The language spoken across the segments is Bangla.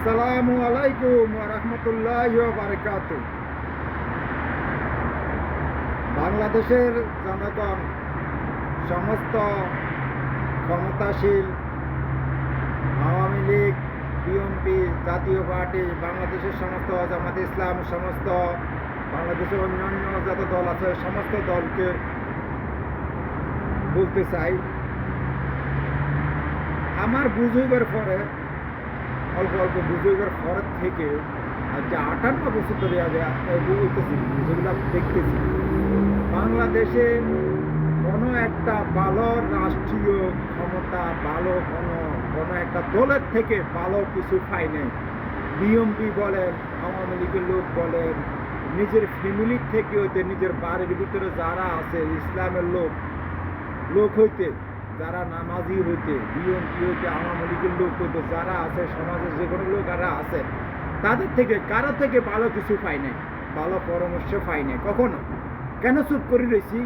আসসালামু আলাইকুম ওয়া রাহমাতুল্লাহি ওয়া বারাকাতুহু। বাংলাদেশের জনগণ সমস্ত ক্ষমতাশীল আওয়ামী লীগ, বিএনপি, জাতীয় পার্টি, বাংলাদেশের সমস্ত জামাত ইসলাম, সমস্ত বাংলাদেশের অন্যান্য যত দল আছে সমস্ত দলকে বলতে চাই, আমার বুঝইবার পরে অল্প অল্প বুঝইবার পরের থেকে যে 58 বছর ধরে বুঝতেছি, যেগুলো দেখতেছি, বাংলাদেশে কোনো একটা ভালো রাষ্ট্রীয় ক্ষমতা, ভালো কোনো একটা দলের থেকে ভালো কিছু পাই নাই। বিএনপি বলেন, আওয়ামী লীগের লোক বলেন, নিজের ফ্যামিলির থেকে হইতে, নিজের বাড়ির ভিতরে যারা আছে ইসলামের লোক হইতে, যারা নামাজি হইতে, বিএনপি হইতে, আওয়ামী লীগের লোক হইতে, যারা আছে সমাজের যে কোনো লোক যারা আছে, তাদের থেকে কারো থেকে ভালো কিছু পাই নাই, ভালো পরামর্শ পাই নাই কখনো। কেন চুপ করে রয়েছি?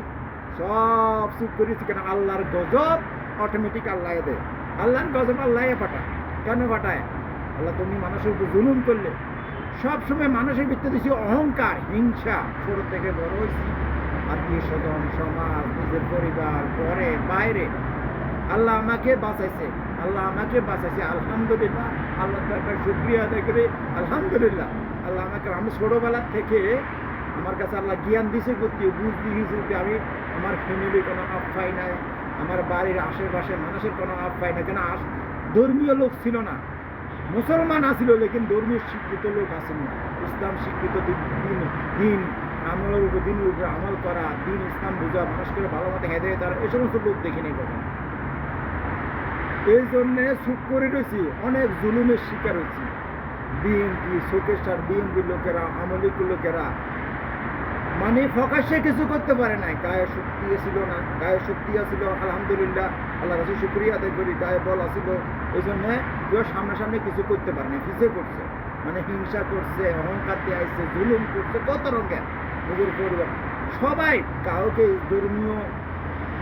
সব চুপ করেছি কেন? আল্লাহর গজব অটোমেটিক আল্লাহ দেয়। আল্লাহর গজব আল্লাহ পাঠায়। কেন পাঠায়? আল্লাহ তুমি মানুষের উপর জুলুম করলে। সবসময় মানুষের ভিতরে দিচ্ছি অহংকার, হিংসা। ছোট থেকে বড় হয়েছি, আত্মীয় স্বজন, সমাজ, নিজের পরিবার, ঘরে বাইরে, আল্লাহ আমাকে বাঁচাইছে, আল্লাহ আমাকে বাঁচাইছে, আলহামদুলিল্লাহ। আল্লাহ তার শুকরিয়া আদায় করে আলহামদুলিল্লাহ। আল্লাহ আমাকে, আমি ছোটোবেলার থেকে আমার কাছে আল্লাহ জ্ঞান দিছে করতে, বুঝ দিয়েছে। আমি আমার ফ্যামিলি কোনো আপ পাই নাই, আমার বাড়ির আশেপাশে মানুষের কোনো আপ পাই না। কেন? ধর্মীয় লোক ছিল না, মুসলমান আসিল, লেকিন ধর্মীয় শিক্ষিত লোক আসেন না। ইসলাম শিক্ষিত দিন আমলের উপর, দিনের উপরে আমল করা, দিন ইসলাম বোঝা, মানুষকে ভালো মতো হেদায়েত করা, এই সমস্ত লোক দেখিনি কখন। এই জন্যে চুপ করে রয়েছি, অনেক জুলুমের শিকার হয়েছি। বিএনপি, শোকেশার বিএনপি লোকেরা, আওয়ামী লীগের লোকেরা মানে প্রকাশ্যে কিছু করতে পারে নাই। গায়ে শক্তি ছিল না, গায়ে শক্তি আছিল আলহামদুলিল্লাহ, আল্লাহ কাছে শুকরিয়া আদায় করি। গায়ে বল আসিল, এই জন্যে কেউ সামনাসামনি কিছু করতে পারে না, পিছিয়ে করছে, মানে হিংসা করছে, অহংকার দিয়ে আসছে, জুলুম করছে, কত রঙের নিজের পরিবার। সবাই কাউকে ধর্মীয়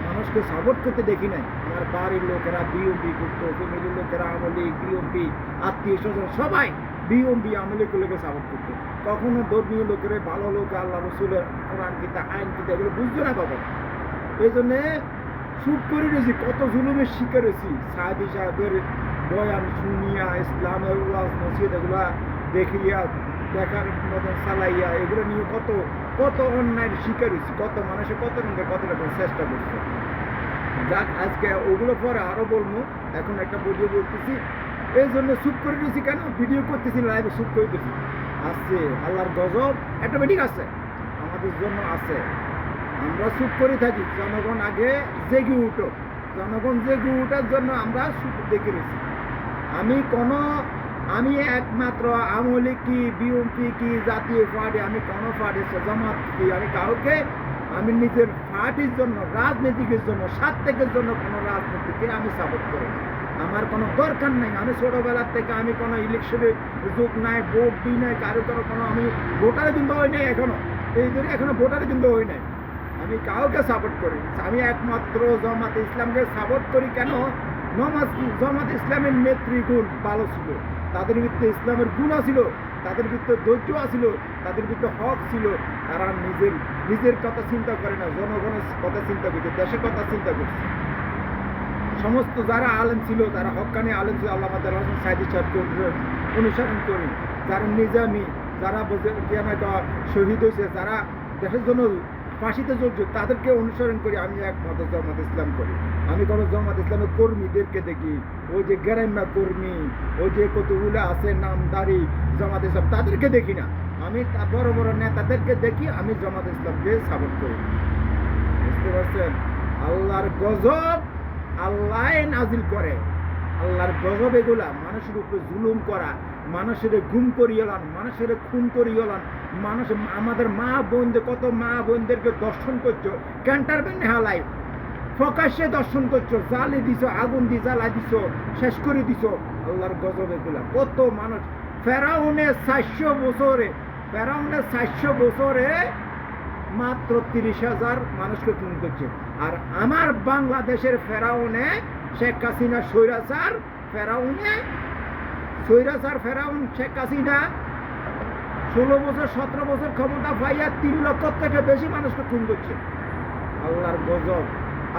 মানুষকে সাপোর্ট করতে দেখি নাই। আমার বাড়ির লোকেরা বিএনপি করতো, ফ্যামিলির লোকেরা আওয়ামী লীগ, বিএনপি, আত্মীয় স্বজন সবাই বিএনপি, আওয়ামী লীগ লোকের সাপোর্ট করতো। কখনো ধর্মীয় লোকের, ভালো লোক, আল্লাহ রসুলের কোরআন কিতা, আইন কিতা এগুলো বুঝতো না কখন। এই জন্যে চুপ করে রয়েছি, কত জুলুমের শিকার হয়েছি। সাহেবী সাহেবের বয়ান শুনিয়া, ইসলামের ওয়াজ মসজিদ এগুলা দেখিয়া, দেখার মতন চালাইয়া, এগুলো নিয়ে কত অন্যায়ের শিকার হয়েছি। কত মানুষের কত রকম চেষ্টা করছে। যাক, আজকে ওগুলো পরে আরো বলবো, এখন একটা ভিডিও বলতেছি। এই জন্য চুপ করে দিয়েছি। কেন? ভিডিও করতেছি, লাইভে চুপ করে দিয়েছি। আছে আল্লাহর গজব অটোমেটিক আছে, আমাদের জন্য আছে। আমরা চুপ করে থাকি, জনগণ আগে জেগে উঠো। জনগণ জেগে উঠার জন্য আমরা চুপ দেখে রয়েছি। আমি একমাত্র আওয়ামী লীগ কি, বিএনপি কি, জাতীয় পার্টি, আমি কোনো পার্টি, জামাত কি, আমি নিজের পার্টির জন্য, রাজনীতিকের জন্য, স্বার্থের জন্য কোনো রাজনীতিকে আমি সাপোর্ট করি না। আমার কোনো দরকার নাই। আমি ছোটোবেলার থেকে আমি কোনো ইলেকশনে যোগ নাই, ভোট দিই নাই, কারো কোনো আমি ভোটারে কিন্তু হই নাই এখনো। এই ধরে এখনো ভোটারে কিন্তু হই নাই। আমি কাউকে সাপোর্ট করি, আমি একমাত্র জামাত ইসলামকে সাপোর্ট করি। কেন? জামাত ইসলামের নেতৃগুণ ভালো ছিল, তাদের ভিতরে ইসলামের গুণ ছিল, তাদের ভিতরে ধৈর্য আছিল, তাদের ভিতরে হক ছিল। তারা নিজের কথা চিন্তা করে না, জনগণের কথা চিন্তা করছে, দেশের কথা চিন্তা করছে। সমস্ত যারা আলেম ছিল, তারা হক্কানি আলেম ছিল, আল্লামা দেওয়ান হোসেন সাঈদী সাহেবকে অনুসরণ করি। যারা নিজামি, যারা শহীদ হয়েছে, যারা দেশের জন্য ফাঁসিতে চলছে, তাদেরকে অনুসরণ করি। আমি একমাত্র জামাত ইসলাম করি। আমি কোনো জামাত ইসলামের কর্মীদেরকে দেখি, ওই যে গ্রাম্য কর্মী, ওই যে কতগুলো আছে নামদারি জামাত ইসলাম, তাদেরকে দেখি না। আমি বড় বড় নেতাদেরকে দেখি, আমি জামাত ইসলামকে সাপোর্ট করি। বুঝতে পারছেন? আল্লাহর গজব আল্লাহ নাজিল করে। আল্লাহর গজব এগুলা, মানুষের উপরে জুলুম করা, মানুষের গুম করিয়ে লান, মানুষের খুন করিয়ে লান, মানুষ, আমাদের মা বোনদের, কত মা বোনদেরকে দর্শন করছো, ক্যান্টারবেন হালাই প্রকাশ্যে দর্শন করছো, জালে দিছ, আগুন দিয়ে জ্বালা দিছ, শেষ করে দিছ। আল্লাহর গজব এগুলা। কত মানুষ, ফেরাউনের 400 বছরে মাত্র 30,000 মানুষকে খুন করছে। আর আমার বাংলাদেশের ফেরাউনে, শেখ হাসিনা স্বৈরাচার ফেরাউনে স্বৈরাচার ফেরাউন শেখ হাসিনা 16 বছর 17 বছর ক্ষমতা পাইয়া 3 লক্ষ থেকে বেশি মানুষকে খুন করছে। আল্লাহর গজব,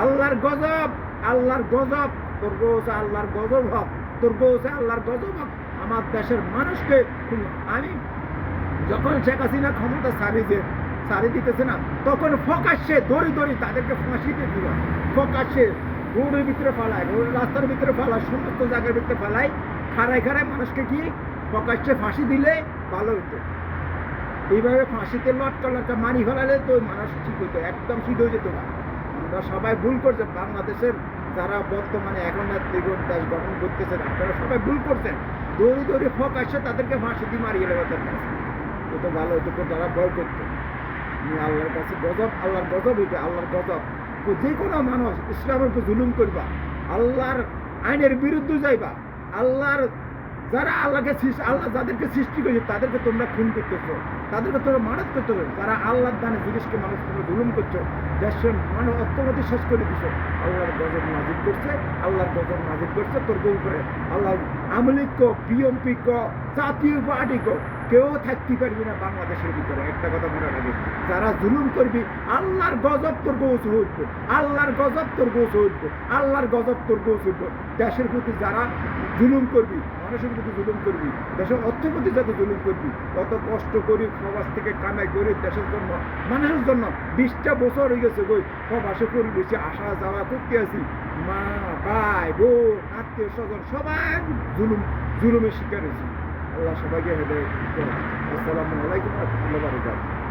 আল্লাহর গজব, আল্লাহর গজব। তোর গো হচ্ছে আল্লাহর গজব হক, তোর গো হচ্ছে আল্লাহর গজব হক। আমার দেশের মানুষকে আমি যখন শেখ হাসিনা ক্ষমতা সারি দিতেছে না, তখন প্রকাশ্যে দড়ি দড়ি তাদেরকে ফাঁসিতে দিল। প্রকাশ্যে রোডের ভিতরে ফালায়, রাস্তার ভিতরে ফালায়, সমস্ত জায়গার ভিতরে ফালায়, খাড়ায় খাড়ায় মানুষকে কি প্রকাশ্যে ফাঁসি দিলে ভালো হতো। এইভাবে ফাঁসিতে লটকা মারি ফেলালে তো মানুষ ঠিক হতো, একদম ঠিক হয়ে যেত না। আমরা সবাই ভুল করছে, বাংলাদেশের যারা বর্তমানে এখন দ্বিগুণ দেশ গঠন করতেছেন, আপনারা সবাই ভুল করছেন। দড়ি দড়ি প্রকাশ্যে তাদেরকে ফাঁসি দিয়ে মারিয়ে দেওয়া দরকার। তো ভালো হতো, তারা ভয় করতো। আল্লাহর কাছে গজব, আল্লাহর গজব হইবে, আল্লাহর গজব। তো যে কোনো মানুষ ইসলামের উপর জুলুম করবা, আল্লাহর আইনের বিরুদ্ধে যাইবা, আল্লাহর যারা আল্লাহ যাদেরকে সৃষ্টি করেছে তাদেরকে তোমরা খুন করতেছো, তাদেরকে তোমরা মানত করতেছো। যারা আল্লাহর দানে জিনিসকে মানুষ তোমরা জুলুম করছো, দেশের মানুষ অর্থনীতি শেষ করে দিছো। আল্লাহর গজব নাজিল করছে, আল্লাহর গজব নাজিল করছে তোর উপরে। আল্লাহ আমলিক কো, বিএমপি কো, জাতীয় পার্টি কো, কেউ থাকতে পারবি না বাংলাদেশের ভিতরে। একটা কথা মনে রাখবি, যারা জুলুম করবি আল্লাহর গজব তোর গোছ হইব, আল্লাহর গজব তোর গোছ হইব, আল্লাহর গজব তোর গোছ হইব। দেশের প্রতি যারা জুলুম করবি, মানুষের প্রতি জুলুম করবি, দেশের অর্থপ্রতি যাতে জুলুম করবি, কত কষ্ট করি প্রবাস থেকে কামাই করি দেশের জন্য, মানুষের জন্য। 20টা বছর হয়ে গেছে গই প্রবাসে করি, বেশি আসা যাওয়া করতে আছি। মা, ভাই, বোন, আত্মীয় স্বজন সবাই জুলুমের শিকার হয়েছি। আল্লাহ সবাইকে হেদায়েত করুন। আসসালামু আলাইকুম ওয়া রাহমাতুল্লাহি ওয়া বারাকাতুহু।